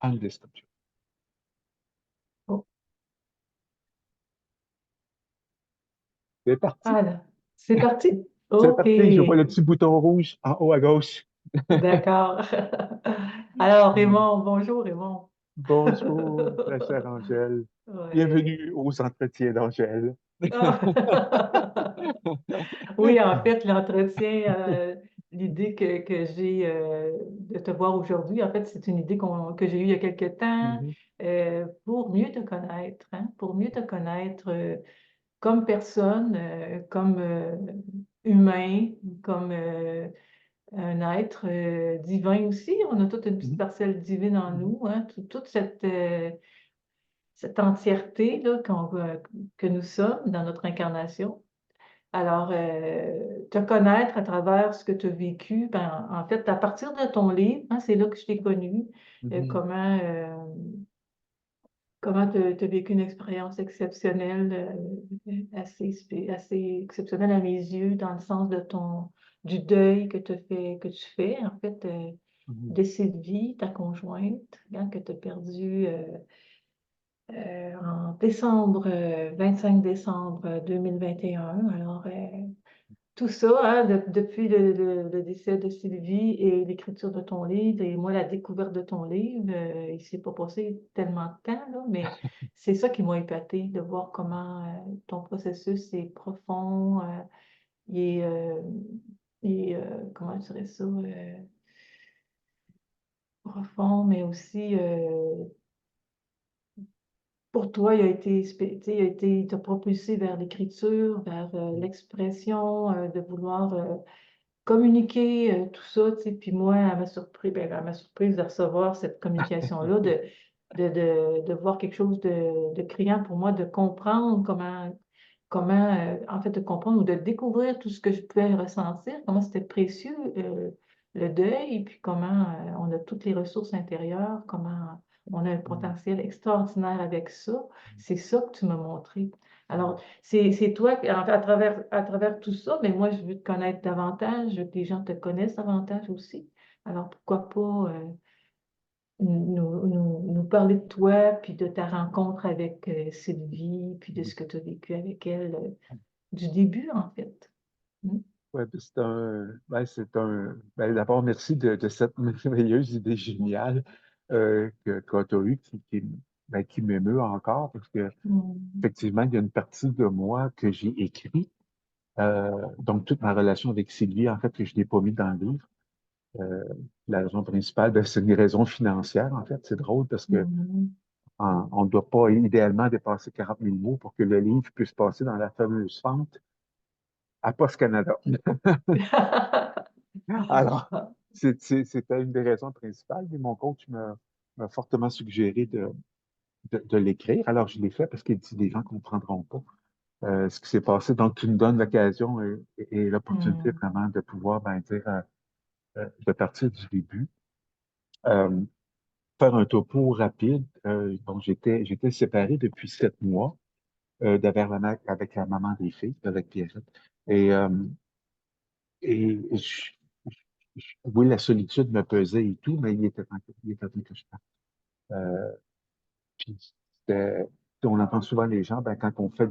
en description. Oh, C'est parti. voilà. C'est parti? C'est OK. parti. Je vois le petit bouton rouge en haut à gauche. D'accord. Alors, Mm. Raymond, bonjour, Raymond. Bonjour, ma chère Angèle. Ouais. Bienvenue aux entretiens d'Angèle. Oui, en fait, l'entretien, l'idée que j'ai de te voir aujourd'hui, en fait, c'est une idée que j'ai eue il y a quelque temps Mhm, pour mieux te connaître, hein, pour mieux te connaître comme personne, comme humain, comme un être divin aussi. On a toute une petite mhm, parcelle divine en mhm, nous, hein, toute cette entièreté là, que nous sommes dans notre incarnation. Alors, te connaître à travers ce que tu as vécu, ben, en fait, à partir de ton livre, hein, c'est là que je t'ai connu, mhm, comment tu as vécu une expérience exceptionnelle, assez exceptionnelle à mes yeux, dans le sens du deuil que tu fais, en fait, mhm. de Sylvie, ta conjointe, hein, que tu as perdue en 25 décembre 2021. Alors, tout ça, hein, depuis le décès de Sylvie et l'écriture de ton livre, et moi, la découverte de ton livre, il ne s'est pas passé tellement de temps, là, mais c'est ça qui m'a épatée, de voir comment ton processus est profond, il est, comment je dirais ça, profond, mais aussi pour toi, il a été, tu sais, il t'a propulsé vers l'écriture, vers l'expression, de vouloir communiquer tout ça, tu sais. Puis moi, à ma surprise de recevoir cette communication-là, de voir quelque chose de criant pour moi, de comprendre en fait, de comprendre ou de découvrir tout ce que je pouvais ressentir, comment c'était précieux, le deuil, puis comment on a toutes les ressources intérieures, comment on a un Mhm, potentiel extraordinaire avec ça. C'est ça que tu m'as montré. mhm. Alors, c'est toi, à travers tout ça, mais moi, je veux te connaître davantage, je veux que les gens te connaissent davantage aussi. Alors, pourquoi pas nous parler de toi, puis de ta rencontre avec Sylvie, puis de ce que tu as vécu avec elle du début, en fait. Mm. Ouais, puis d'abord, merci de cette merveilleuse idée géniale que tu as eue qui m'émeut encore parce que Mm. effectivement, il y a une partie de moi que j'ai écrit. Donc, toute ma relation avec Sylvie, en fait, que je n'ai pas mis dans le livre. Euh, la raison principale, ben, c'est une raison financière, en fait. C'est drôle parce que Mm. on ne doit pas idéalement dépasser 40 000 mots pour que le livre puisse passer dans la fameuse fente à Post Canada. Alors, c'était une des raisons principales, mais mon coach m'a fortement suggéré de l'écrire. Alors, je l'ai fait parce qu'il dit des gens ne comprendront pas ce qui s'est passé. Donc, tu me donnes l'occasion et l'opportunité Mm. vraiment de pouvoir ben, dire, de partir du début. Euh, faire un topo rapide. Donc, j'étais séparé depuis 7 mois avec la maman des filles, avec Pierrette. Et, euh, oui, la solitude me pesait et tout, mais il était temps que je parte. Euh, puis c'était- on entend souvent les gens, ben, quand on fait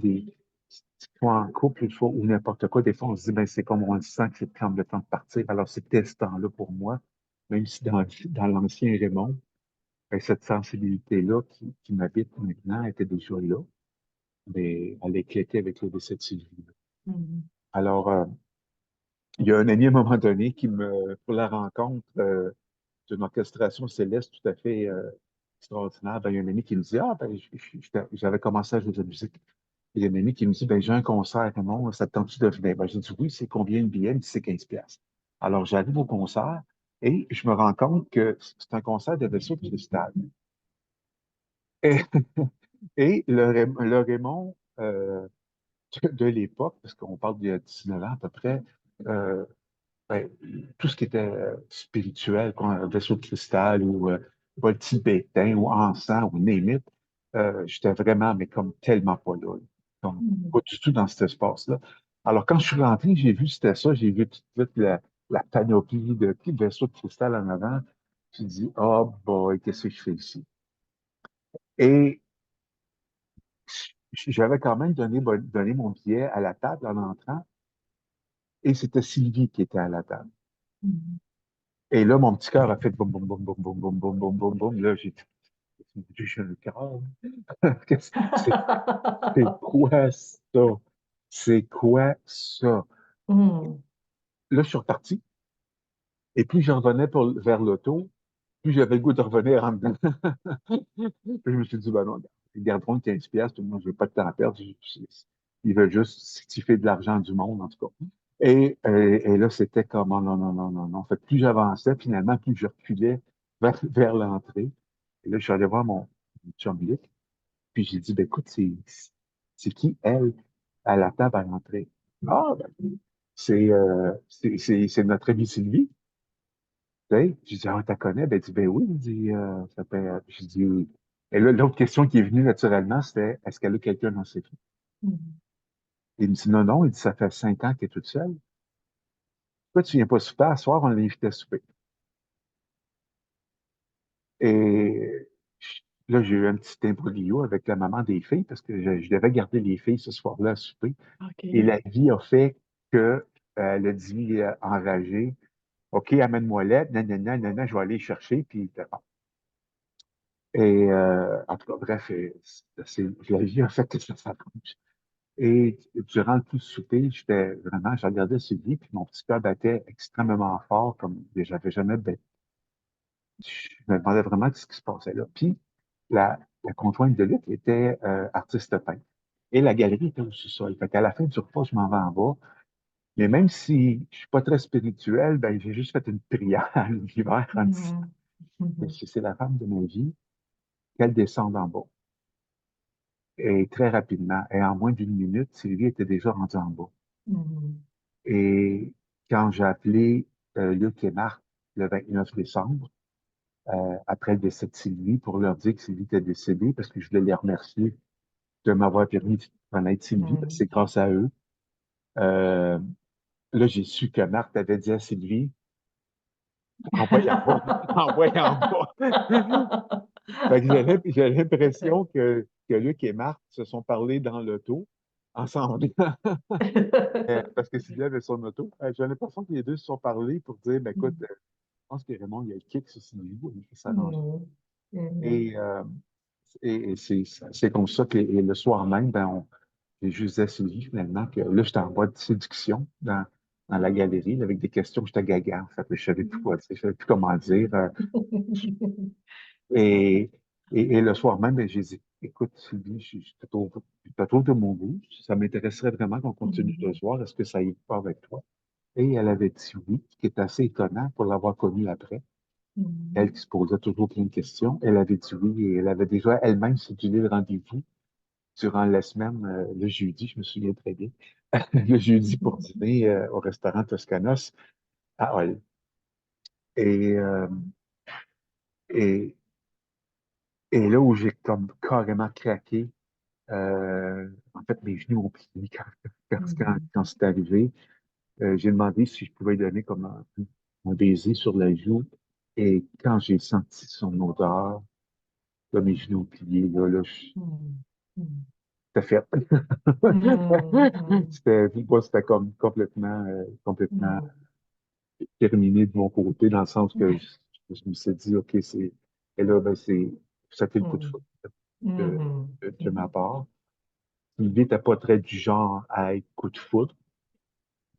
soit en couple, il faut, ou n'importe quoi, des fois, on se dit, ben, c'est comme on le sent que c'est prendre le temps de partir. Alors, c'était ce temps-là pour moi, même si dans l'ancien Raymond, ben, cette sensibilité-là qui m'habite maintenant était déjà là, mais elle éclatait avec le décès de Sylvie. Mm. Alors, il y a un ami à un moment donné pour la rencontre d'une orchestration céleste tout à fait extraordinaire, ben, il y a un ami qui me dit, ah, ben, j'avais commencé à jouer de la musique. Il y a un ami qui me dit, ben, j'ai un concert, non, ça te tente-tu de venir? Ben, j'ai dit, oui, c'est combien de billets? Il me dit, c'est 15 piastres. Alors, j'arrive au concert et je me rends compte que c'est un concert de Vaisseau Cristal. Et, et le Raymond de l'époque, parce qu'on parle d'il y a 19 ans à peu près, euh, ben, tout ce qui était spirituel, quoi, vaisseau de cristal ou bol tibétain ou encens ou name it, j'étais vraiment, mais comme tellement pas là. Comme Mm. pas du tout dans cet espace-là. Alors, quand je suis rentré, j'ai vu c'était ça, j'ai vu tout de suite la panoplie de petits vaisseaux de cristal en avant. J'ai dit, oh boy, qu'est-ce que je fais ici? Et j'avais quand même donné mon billet à la table en entrant, et c'était Sylvie qui était à la table. Mhm. Et là, mon petit cœur a fait boum, boum, boum, boum, boum, boum, boum, boum, boum, boum. Là, j'ai un cœur. C'est c'est quoi ça? C'est quoi ça? Mhm. Là, je suis reparti. Et plus je revenais vers l'auto, plus j'avais le goût de revenir en dedans. Puis je me suis dit, ben non, ils garderont le 15 piastres, moi, je n'ai pas de temps à perdre. Ils veulent juste siphonner de l'argent du monde, en tout cas. Et là, c'était comme, oh, non, non, non, non, non. Fait que plus j'avançais, finalement, plus je reculais vers l'entrée. Et là, je suis allé voir mon chum Luc, puis j'ai dit, ben écoute, c'est qui, elle, à la table à l'entrée? Ah, ben, c'est notre amie Sylvie. Tu sais, j'ai dit, ah, t'as connais? Ben, il dit, ben oui. Il dit, ça fait, j'ai dit, oui. Et là, l'autre question qui est venue naturellement, c'était, est-ce qu'elle a quelqu'un dans ses filles? Mhm. Il me dit, non, non. Il dit, ça fait 5 ans qu'elle est toute seule. Pourquoi tu viens pas souper? À soir, on l'invitait à souper. Et là, j'ai eu un petit imbroglio avec la maman des filles parce que je devais garder les filles ce soir-là à souper. Et OK. la vie a fait que, elle a dit, enragée, OK, amène-moi l'aide, nanana, nanana, je vais aller chercher, puis bon. Et en tout cas, bref, la vie a fait que ça s'arrange. Et durant le tout souper, je regardais Sylvie, puis mon petit cœur battait extrêmement fort, comme j'avais jamais battu. Je me demandais vraiment ce qui se passait là. Puis la conjointe de Luc était artiste peintre. Et la galerie était au sous-sol. Fait qu'à la fin du repas, je m'en vais en bas. Mais même si je suis pas très spirituel, ben, j'ai juste fait une prière à l'univers en disant Mhm. que Mhm. si c'est la femme de ma vie, qu'elle descende en bas. Et très rapidement, et en moins d'une minute, Sylvie était déjà rendue en bas. Mhm. Et quand j'ai appelé Luc et Marc le 29 décembre, après le décès de Sylvie, pour leur dire que Sylvie était décédée, parce que je voulais les remercier de m'avoir permis de connaître Sylvie, parce que Mhm. c'est grâce à eux. Euh, Là, j'ai su que Marc avait dit à Sylvie, envoie en bas, envoie en bas. Fait que j'ai l'impression que Luc et Marc se sont parlé dans l'auto ensemble. Parce que Sylvie avait son auto. J'ai l'impression que les deux se sont parlé pour dire, ben, écoute, je pense que Raymond, il y a le kick sur Sylvie, il faut s'arranger. Mhm. Mhm. Et, euh, et c'est comme ça que et le soir même, ben, j'ai juste dit à Sylvie finalement que là, j'étais en voie de séduction dans la galerie là, avec des questions, j'étais gaga, en fait. Je savais plus quoi dire, je savais plus comment dire. Et, et le soir même, ben, j'ai dit, écoute, Sylvie, je te trouve de mon goût. Ça m'intéresserait vraiment qu'on continue de Mhm. se voir. Est-ce que ça y pas avec toi? Et elle avait dit oui, ce qui est assez étonnant pour l'avoir connue après. Elle Mhm. qui se posait toujours plein de questions, elle avait dit oui et elle avait déjà elle-même séduit le rendez-vous durant la semaine, le jeudi, je me souviens très bien, le jeudi pour dîner au restaurant Toscanos à Hull. Et, euh, et, et là où j'ai comme carrément craqué, en fait, mes genoux ont plié Mhm. quand c'est arrivé. J'ai demandé si je pouvais lui donner comme un baiser sur la joue. Et quand j'ai senti son odeur, là, mes genoux ont plié, Mhm. Mhm. c'était fait. Mhm. C'était comme complètement Mhm. terminé de mon côté, dans le sens que je me suis dit, OK, et là, ben, ça fait le coup de Mhm. foot de, Mhm. de ma part. L'idée n'était pas très du genre à être coup de foot,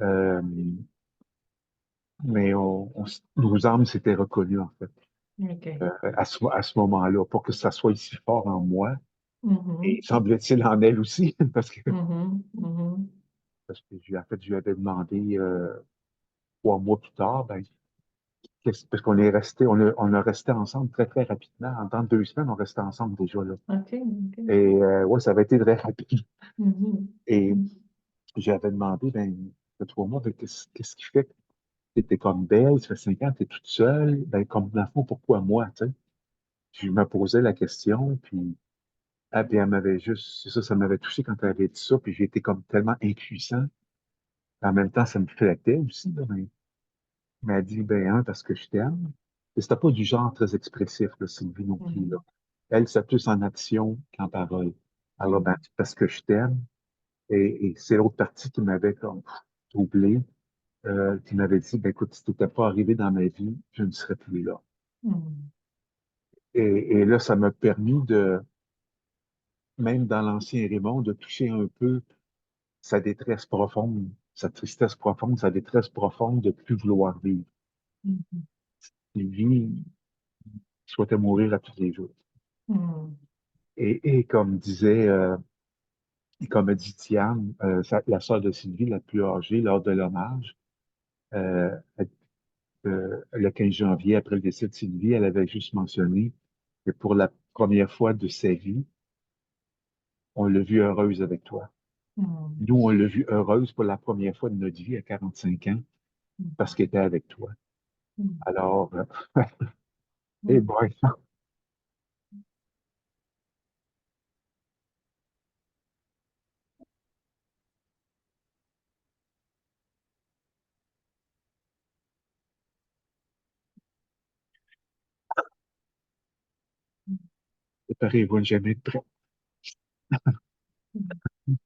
euh, mais nos âmes s'étaient reconnues, en fait, OK. à ce moment-là, pour que ça soit ici fort en moi, et Mhm. semble-t-il en elle aussi, Mhm. Mhm. parce que en fait, je lui avais demandé 3 mois plus tard, ben, parce qu'on est resté, on a resté ensemble très, très rapidement. En temps de 2 semaines, on restait ensemble déjà là. OK. OK. Et ouais, ça avait été très rapide. Mhm. Et Mhm. j'avais demandé, ben, ça fait 3 mois, ben, qu'est-ce qui fait que tu étais comme belle, ça fait 5 ans, tu es toute seule, ben, comme dans le fond, pourquoi moi, tu sais? Je me posais la question, puis, ah, bien, elle m'avait juste, c'est ça, ça m'avait touché quand elle avait dit ça, puis j'ai été comme tellement impuissant. En même temps, ça me flattait aussi, là, mais elle m'a dit, ben, parce que je t'aime, Et c'était pas du genre très expressif, là, Sylvie non plus, là. Mhm. Elle, c'est plus en action qu'en parole. Alors, ben, Mhm. parce que je t'aime, et c'est l'autre partie qui m'avait comme troublé, qui m'avait dit, ben, écoute, si tu n'étais pas arrivé dans ma vie, je ne serais plus là. Mhm. Et là, ça m'a permis de, même dans l'ancien Raymond, de toucher un peu sa détresse profonde, sa tristesse profonde, sa détresse profonde de plus vouloir vivre. Mhm. Il vit, il souhaitait mourir à tous les jours. Mhm. Et comme disait, et comme a dit Tiane, la sœur de Sylvie, la plus âgée, lors de l'hommage, euh, le 15 janvier, après le décès de Sylvie, elle avait juste mentionné que pour la première fois de sa vie, on l'a vue heureuse avec toi. Mhm. Nous, on l'a vue heureuse pour la première fois de notre vie à 45 ans parce qu'elle était avec toi. Mhm. Alors, eh Mhm. boy, préparez-vous à jamais être prêt. Mhm.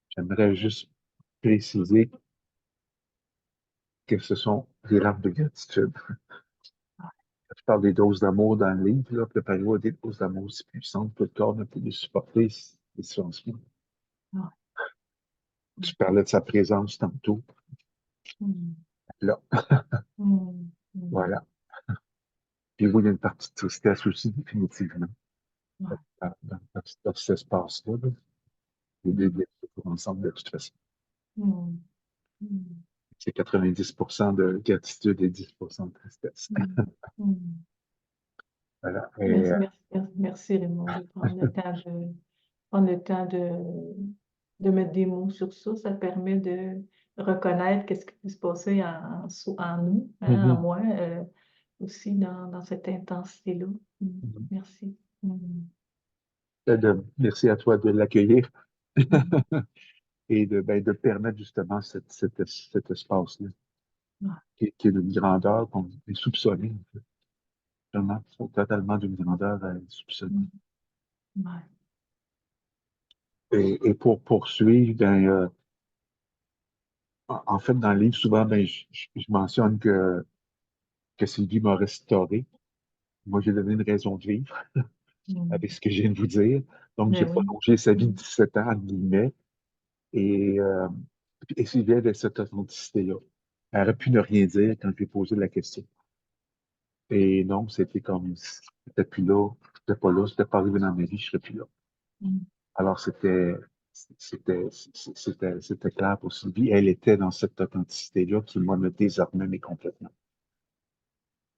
J'aimerais juste préciser que ce sont des larmes de gratitude. Je parle des doses d'amour dans le livre, là, préparez-vous à des doses d'amour si puissantes que le corps ne peut les supporter, les silencieux. Ah. Tu parlais de sa présence tantôt. Mhm. Là, Mhm. Mhm. voilà. Puis oui, il y a une partie de tristesse aussi, définitivement, Ouais. dans cet espace-là. Là. Les deux blessures pour ensemble, de toute façon. Mhm. Mhm. C'est 90% de gratitude et 10% de tristesse. Mhm. Mhm. Voilà. Merci, merci, merci, merci, Raymond, de prendre le temps de mettre des mots sur ça. Ça permet de reconnaître qu'est-ce qui peut se passer en nous, hein, en mhm, moi, aussi dans cette intensité-là. mhm. Merci. Mhm. Merci à toi de l'accueillir Mhm. et de permettre justement cet espace-là, Ouais. qui est d'une grandeur qu'on est soupçonné, en fait. Vraiment, totalement d'une grandeur soupçonnée. Mhm. Ouais. Et pour poursuivre, en fait, dans le livre, souvent, je mentionne que Sylvie m'a restauré. Moi, j'ai donné une raison de vivre avec Mhm. ce que je viens de vous dire. Donc, j'ai Ben oui. prolongé sa vie de Mhm. 17 ans, entre guillemets, et, euh, et Sylvie avait cette authenticité-là. Elle aurait pu ne rien dire quand je lui ai posé la question. Et non, c'était comme, c'était plus là, c'était pas là, c'était pas arrivé dans ma vie, je serais plus là. Mhm. Alors, c'était clair pour Sylvie. Elle était dans cette authenticité-là qui, moi, me désarmait mais complètement.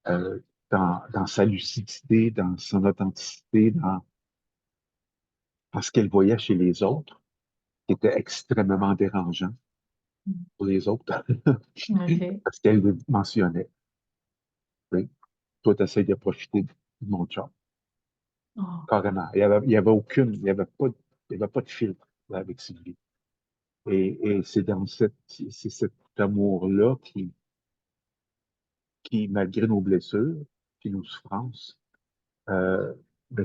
Euh, dans sa lucidité, dans son authenticité, dans ce qu'elle voyait chez les autres, qui était extrêmement dérangeant pour les autres, Mhm. OK. parce qu'elle le mentionnait. Oui, toi, tu essaies de profiter de mon job. Oh. Carrément. Il y avait pas de filtre là, avec Sylvie. Et c'est cet amour-là qui, malgré nos blessures, puis nos souffrances, euh,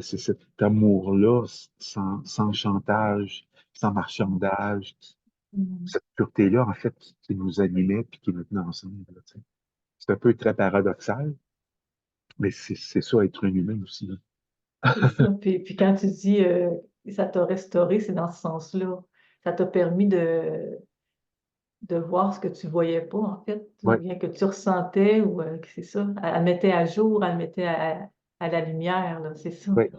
c'est cet amour-là, sans chantage, sans marchandage, Mhm. cette pureté-là, en fait, qui nous animait puis qui nous tenait ensemble. Là, tu sais. C'est un peu très paradoxal, mais c'est ça, être un humain aussi. Là. C'est ça. Puis quand tu dis ça t'a restauré, c'est dans ce sens-là. Ça t'a permis de voir ce que tu voyais pas, en fait, ou Ouais, bien que tu ressentais, ou que c'est ça. Elle mettait à jour, elle mettait à la lumière, là, c'est ça. ouais.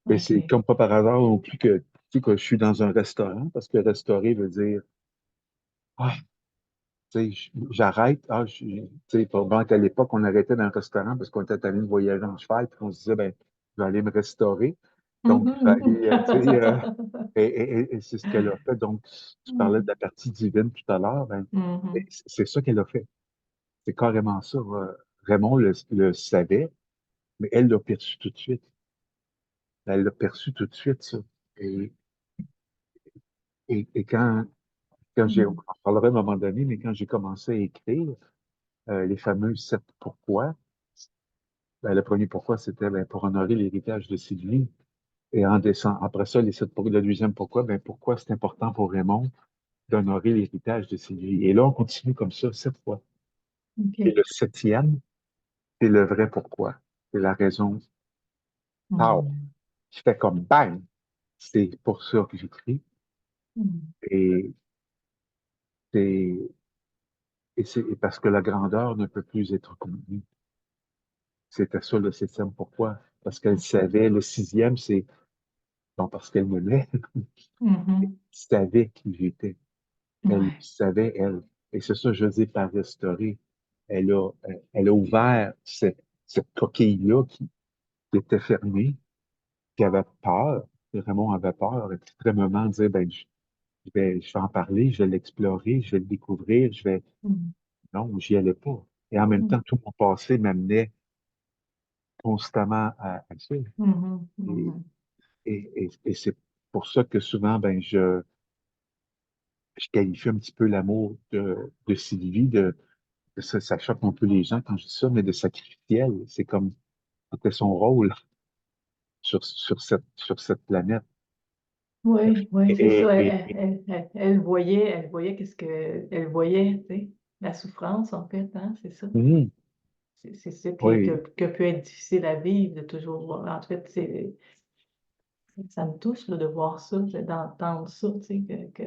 Mais c'est OK. comme pas par hasard non plus que, tu sais, que je suis dans un restaurant, parce que restaurer veut dire, ah, tu sais, j'arrête. Tu sais, pendant qu'à l'époque, on arrêtait dans un restaurant parce qu'on était allé voyager en cheval, puis on se disait, ben, je vais aller me restaurer. Donc, je vais Mhm. aller, tu sais, et c'est ce qu'elle a fait. Donc, tu parlais de la partie divine tout à l'heure, ben, et Mhm. c'est ça qu'elle a fait. C'est carrément ça. Raymond le savait, mais elle l'a perçu tout de suite. Elle l'a perçu tout de suite, ça. et quand j'ai, on Mhm. en parlera à un moment donné, mais quand j'ai commencé à écrire les fameux sept pourquoi, ben, le premier pourquoi, c'était ben, pour honorer l'héritage de Sylvie. Et en descend, après ça, le deuxième pourquoi, ben, pourquoi c'est important pour Raymond d'honorer l'héritage de Sylvie. Et là, on continue comme ça, sept fois. Et OK. le septième, c'est le vrai pourquoi. C'est la raison, pow, Mhm. qui fait comme bang. C'est pour ça que j'écris. Mhm. Et c'est, et parce que la grandeur ne peut plus être contenue. C'était ça le septième pourquoi. Parce qu'elle savait, le sixième, c'est, bon, parce qu'elle m'aimait, Mhm. savait qui j'étais. Elle Ouais. savait, elle. Et c'est ça, je dis, par restaurer. Elle a ouvert cette coquille-là qui était fermée, qui avait peur. Et Raymond avait peur extrêmement, de dire, ben, je vais en parler, je vais l'explorer, je vais le découvrir, je vais. Mhm. Non, j'y allais pas. Et en même temps, Mhm. tout mon passé m'amenait constamment à ça. Mhm. Et, Mhm. et c'est pour ça que souvent, ben, je qualifie un petit peu l'amour de Sylvie, ça choque un peu les gens quand je dis ça, mais de sacrificiel. C'est comme, c'était son rôle sur cette planète. Oui, oui, c'est Et, ça. et, Elle voyait qu'est-ce que, elle voyait, tu sais, la souffrance, en fait, hein, c'est ça. mhm, C'est ça oui, que peut être difficile à vivre, de toujours voir. En fait, ça me touche, là, de voir ça, d'entendre ça, tu sais, que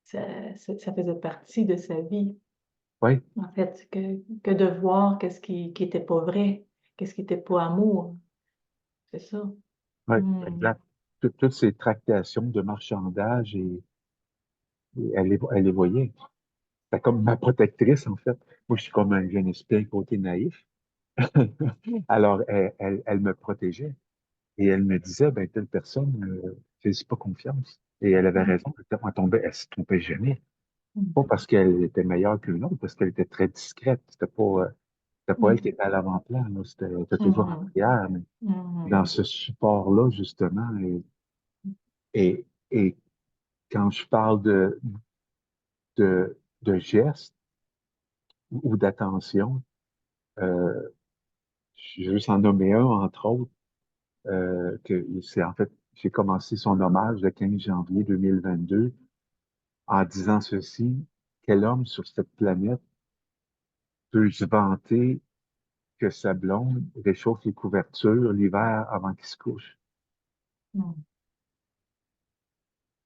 ça faisait partie de sa vie. oui, En fait, que de voir qu'est-ce qui était pas vrai, qu'est-ce qui était pas amour. C'est ça. oui, Hmm. exact. Toutes ces tractations de marchandage, et elle les voyait. C'est comme ma protectrice, en fait. Moi, je suis comme un jeune espion côté naïf. Alors, elle me protégeait. Et elle me disait, ben, telle personne, fais-y pas confiance. Et elle avait Ouais. raison. Elle se trompait jamais. Pas Hmm. parce qu'elle était meilleure qu'une autre, parce qu'elle était très discrète. C'était pas elle qui Hmm. était à l'avant-plan, là. Elle était toujours en Mhm. arrière. Mais dans Mhm. ce support-là, justement, et quand je parle de gestes ou d'attention, euh, je vais juste en nommer un, entre autres, que c'est en fait, j'ai commencé son hommage le 15 janvier 2022 en disant ceci: quel homme sur cette planète peut se vanter que sa blonde réchauffe les couvertures l'hiver avant qu'il se couche? Mhm.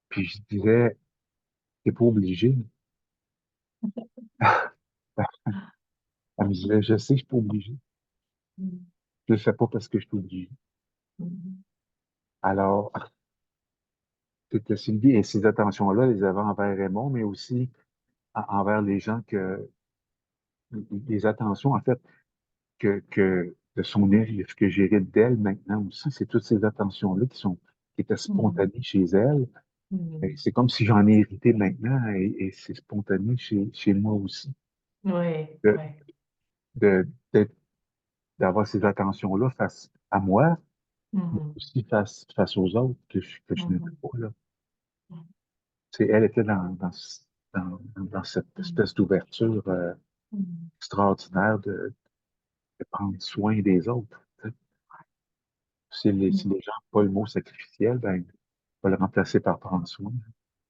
Puis je disais, t'es pas obligé. Elle me disait, je sais, je suis pas obligé. Je le fais pas parce que je suis obligé. Mhm. Alors, c'était Sylvie et ces attentions-là, les avait envers Raymond, mais aussi envers les gens les attentions, en fait, que de son élève, que j'hérite d'elle maintenant aussi, c'est toutes ces attentions-là qui étaient Mhm. spontanées chez elle. Et Mhm. c'est comme si j'en ai hérité maintenant et c'est spontané chez moi aussi. Oui, De, oui. de, d'être- d'avoir ces attentions-là face à moi, mais Mhm. aussi face aux autres que je n'aimais Mhm. pas, là. Elle était dans cette Mhm. espèce d'ouverture Mhm. extraordinaire de prendre soin des autres. Tu sais. Si les gens n'ont pas le mot sacrificiel, ben, on va le remplacer par prendre soin.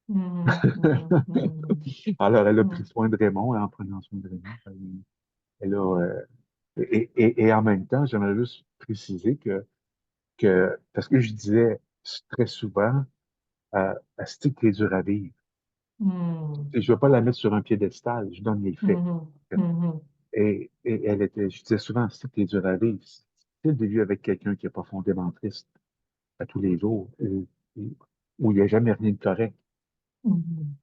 Mhm. Mhm. Mhm. Alors, elle a pris Mhm. soin de Raymond, et en prenant soin de Raymond, elle a, et en même temps, j'aimerais juste préciser parce que je disais très souvent, Asti, t'es dur à vivre. Mhm. Et je ne veux pas la mettre sur un piédestal, je donne les faits. Mhm. Mhm. Et je disais souvent, Asti, t'es dur à vivre. C'est le début avec quelqu'un qui est profondément triste à tous les jours, et- où il n'y a jamais rien de correct. Mhm.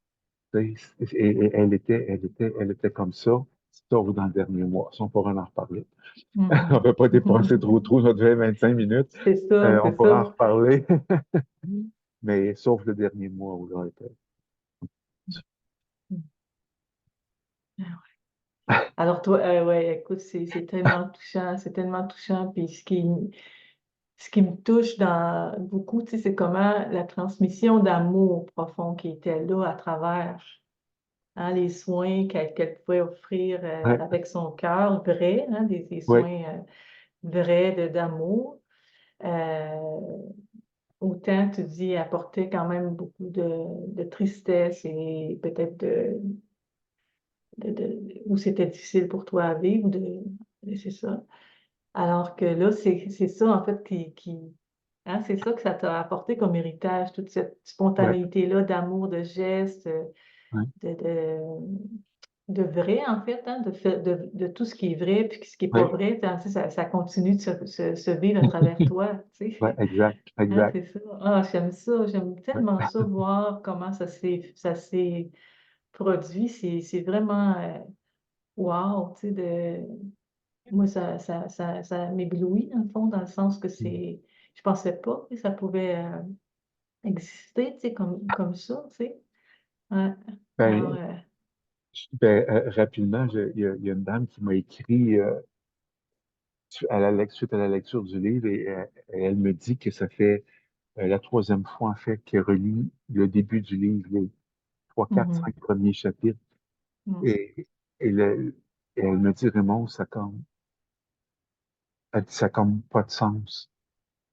Tu sais. Et elle était comme ça, sauf dans le dernier mois. Ça, on pourra en reparler. On ne Mhm. va pas dépasser trop, Mhm. trop notre 20-25 minutes. C'est ça, On c'est pourra en ça. reparler. Mais sauf le dernier mois où là, Alors toi, ouais, écoute, c'est tellement touchant, c'est tellement touchant. Puis ce qui me touche dans beaucoup, tu sais, c'est comment la transmission d'amour profond qui était là à travers les soins qu'elle pouvait offrir Ouais, avec son cœur vrai, des ouais, soins vrais d'amour. Euh, Autant, tu dis, apporter quand même beaucoup de tristesse et peut-être où c'était difficile pour toi à vivre, c'est ça. Alors que là, c'est ça, en fait, c'est ça que ça t'a apporté comme héritage, toute cette ouais, spontanéité-là d'amour, de gestes, ouais. de, de, de vrai, en fait, de tout ce qui est vrai, puis ce qui n'est pas Ouais, vrai, tu sais, ça continue de se vivre à travers toi, tu ouais, sais. exact, exact. C'est ça. Ah, j'aime ça, j'aime Ouais, tellement ça, voir comment ça s'est produit. C'est vraiment wow, tu sais, moi, ça m'éblouit, dans le fond, dans le sens que je pensais pas que ça pouvait exister, tu sais, comme ça, tu sais. Ouais. Alors, ben, rapidement, il y a une dame qui m'a écrit suite à la lecture du livre et elle me dit que ça fait la troisième fois, en fait, qu'elle relit le début du livre, les trois, quatre, mhm, cinq premiers chapitres. mhm, Et, et, et elle me dit, Raymond, elle dit, ça n'a comme pas de sens.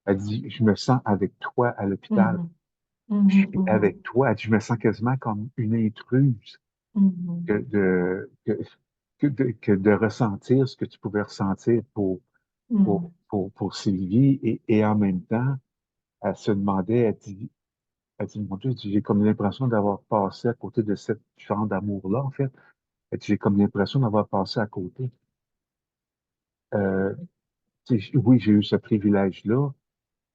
Elle dit, je me sens avec toi à l'hôpital. mhm, Je mhm, suis mhm, avec toi. Elle dit, je me sens quasiment comme une intruse que mhm, que de ressentir ce que tu pouvais ressentir mhm, pour Sylvie. Et en même temps, elle se demandait, elle dit, mon Dieu, j'ai comme l'impression d'avoir passé à côté de cette genre d'amour-là, en fait. Elle dit, j'ai comme l'impression d'avoir passé à côté. Euh, oui, j'ai eu ce privilège-là,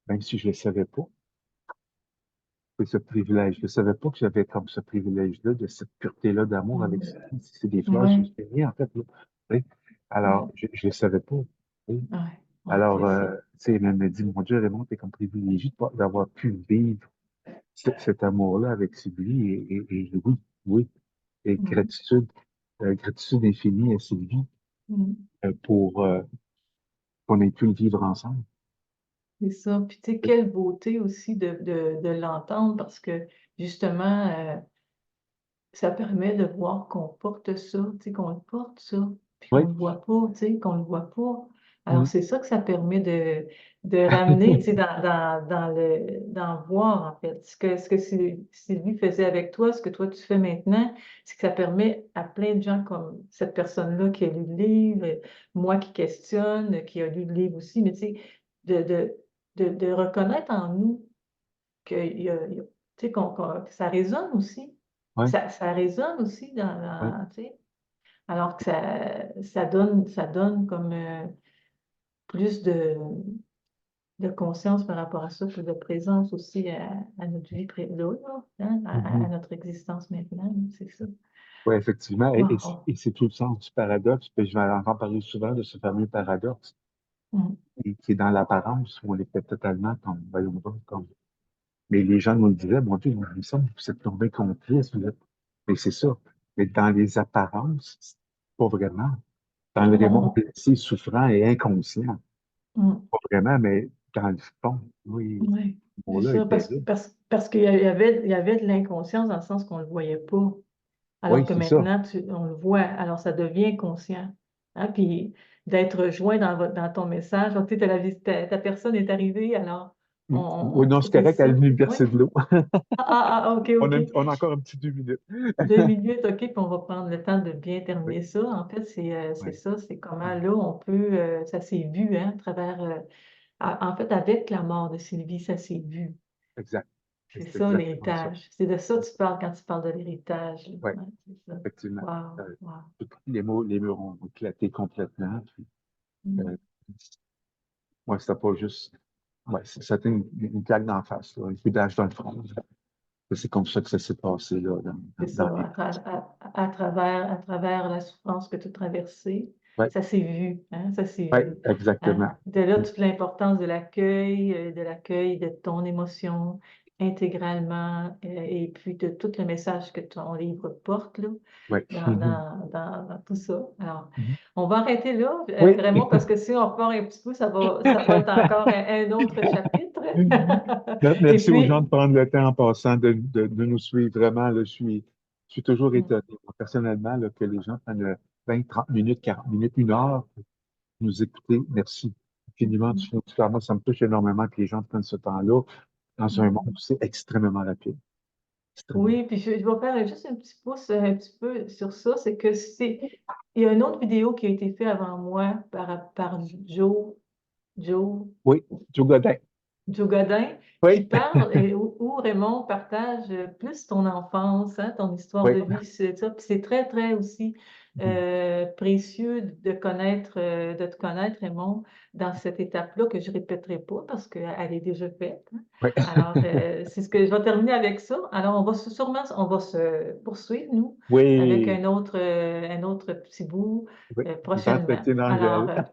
même si je ne le savais pas. C'est ce privilège. Je ne savais pas que j'avais comme ce privilège-là, de cette pureté-là d'amour avec mhm. Sylvie. C'est des fleurs Ouais, suspendues, en fait. Là. Tu sais. Alors, ouais, je ne le savais pas. Tu sais. ouais, ouais, Alors, c'est ça. tu sais, elle me dit, mon Dieu, Raymond, t'es comme privilégié d'avoir pu vivre cet amour-là avec Sylvie. Et oui, oui. Et Mhm, gratitude infinie à Sylvie mhm. pour qu'on ait pu le vivre ensemble. C'est ça. Puis, tu sais, quelle beauté aussi de l'entendre parce que, justement, ça permet de voir qu'on porte ça, tu sais, qu'on le porte ça, puis qu'on Oui. le voit pas, tu sais, qu'on le voit pas. Alors, Mm. c'est ça que ça permet de ramener, tu sais, dans voir, en fait. Ce que Sylvie faisait avec toi, ce que toi, tu fais maintenant, c'est que ça permet à plein de gens comme cette personne-là qui a lu le livre, moi qui questionne, qui a lu le livre aussi, mais tu sais, de, de, de reconnaître en nous tu sais, que ça résonne aussi. Oui, Ça résonne aussi oui. tu sais, alors que ça donne comme plus de conscience par rapport à ça, plus de présence aussi à notre vie là, hein, à Mhm. notre existence maintenant, c'est ça. Oui, effectivement. Wow. Et c'est tout le sens du paradoxe. Puis je vais encore parler souvent de ce fameux paradoxe Mm. qui est dans l'apparence, où on est peut-être totalement comme, voyons donc, comme. Mais les gens nous le disaient, mon Dieu, il me semble que vous êtes tombé complice. Mais c'est ça. Mais dans les apparences, pas vraiment. Dans le Raymond Mm, blessé, souffrant et inconscient, mm, mm. pas vraiment, mais dans le fond, oui, Oui, ce c'est mot-là ça, était là. parce qu'il y avait de l'inconscience dans le sens qu'on ne le voyait pas. Alors Oui, que c'est ça. maintenant, on le voit, alors ça devient conscient. Hein. Puis d'être joint dans ton message, donc, tu sais, ta personne est arrivée, alors Oui, non, c'est c'est correct, elle est ça. venue me Oui. verser de l'eau. OK, On OK. on a encore un petit 2 minutes. 2 minutes, OK, puis on va prendre le temps de bien Oui, terminer ça. En fait, c'est oui, ça, c'est comment là, on peut, ça s'est vu, hein, à travers, en fait, avec la mort de Sylvie, ça s'est vu. exact. C'est C'est ça, exactement ça. l'héritage. C'est de ça que tu parles quand tu parles de l'héritage, là. Oui, Ouais, c'est ça. effectivement. Wow, Euh, wow. les murs ont éclaté complètement. Puis, Mm. euh, ouais, c'était pas juste. Ouais, c'était une claque d'en face, là, un coup d'âge dans le front. C'est comme ça que ça s'est passé là, C'est dans ça, les. à travers la souffrance que tu as traversée, Ouais, ça s'est vu, hein, ça s'est ouais, vu. Hein. exactement. De là, toute l'importance de l'accueil de ton émotion, intégralement et puis de tout le message que ton livre porte là, Oui. dans tout ça. Alors, on va arrêter là, Oui. vraiment, parce que si on part un petit peu, ça va être encore un autre chapitre. Et Merci aux gens de puis, prendre le temps en passant de nous suivre. Vraiment, là, je suis toujours étonné, moi, personnellement, là, que les gens prennent 20, 30 minutes, 40 minutes, 1 heure pour nous écouter. Merci infiniment. Moi, ça me touche énormément que les gens prennent ce temps-là dans un monde où c'est extrêmement rapide. Extrêmement. oui, puis je vais faire juste un petit pouce un petit peu sur ça, c'est que il y a une autre vidéo qui a été faite avant moi par Joe, Oui, Joe Godin. Joe Godin, qui Oui, parle, et où Raymond partage plus ton enfance, hein, ton histoire oui. de vie, c'est ça. Puis c'est très, très aussi précieux de te connaître, Raymond, dans cette étape-là que je répéterai pas parce qu'elle est déjà faite, hein. Oui. Alors, c'est ce que je vais terminer avec ça. Alors, on va se poursuivre, nous, avec Oui, un autre petit bout oui. Les prochainement. entretiens Alors, d'Angèle.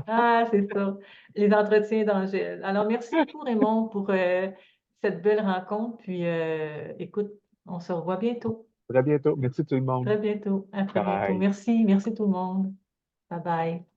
ah, c'est ça. Les entretiens d'Angèle. Alors, merci beaucoup, Raymond, pour cette belle rencontre. Puis, écoute, on se revoit bientôt. Très bientôt. Merci tout le monde. Très bientôt. À très bientôt. Bye. Merci. Merci tout le monde. Bye bye.